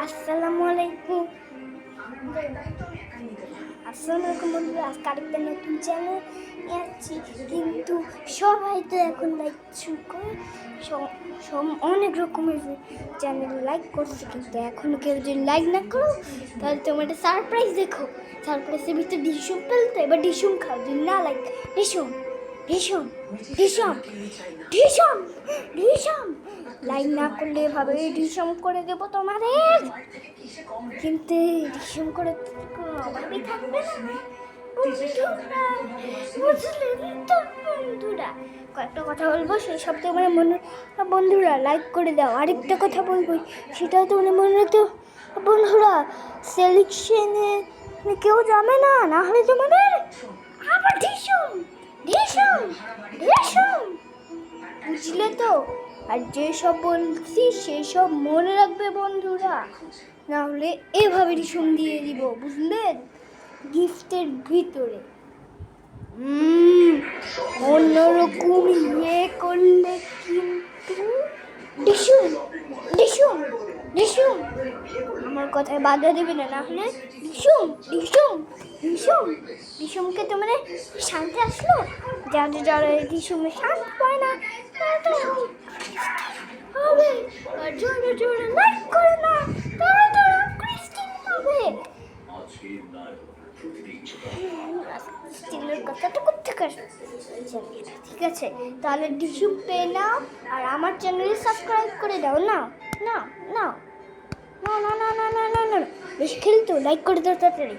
আসসালামু আলাইকুম বন্ধুরা, আজকে আরেকটা নতুন চ্যানেল আসছি। কিন্তু সবাই তো এখন লাইক শুরু করে অনেক রকমের চ্যানেল লাইক করছে, কিন্তু এখন কেউ যদি লাইক না করো তাহলে তোমার একটা সারপ্রাইজ দেখো। সারপ্রাইজের ভিতরে ডিসুম ফেলতে, এবার ডিসুম খাও, যদি না লাইক ডিসুম ডিসুম ডিসুম ডিসুম ডিসুম লাইক না করলে এভাবে ডিসুম করে দেবো তোমাদের। কিন্তু ডিসুম করে কোনো অভাবই থাকবে না বুঝলেন তো বন্ধুরা। কয়েকটা কথা বলবো, সেই সব তো মানে মনে বন্ধুরা লাইক করে দাও। আরেকটা কথা বলবো, সেটাও তো মানে মনে রাখতো বন্ধুরা, সিলেকশনে কেউ যাবে না, না হলে তোমাদের আবার ডিসুম ডিসুম ডিসুম, বুঝলে তো। আর যেসব বলছি সেই সব মনে রাখবে বন্ধুরা, না হলে এভাবে ডিসুম দিয়ে দিব, বুঝলেন। গিফটের ভিতরে অন্যরকম করলে কিন্তু ডিসুম ডিসুম ডিসুম, আমার কথায় বাধা দেবে না, না হলে ডিসুম ডিসুম ডিসুম ডিসুমকে তো মানে শান্তি আসলো। যারা ডিসুমে শান্তি পায় না তারা তো হবে, আর জোরে জোরে লাইক করে না তারা তো ক্রিস্টিন পাবে। স্টিলের কথাটা কোথেকে ঠিক আছে, তাহলে ডিসুম পেয়ে নাও আর আমার চ্যানেলে সাবস্ক্রাইব করে দাও। না না না না না না না না না না, বেশি খেলতো লাইক করে দাও তাড়াতাড়ি।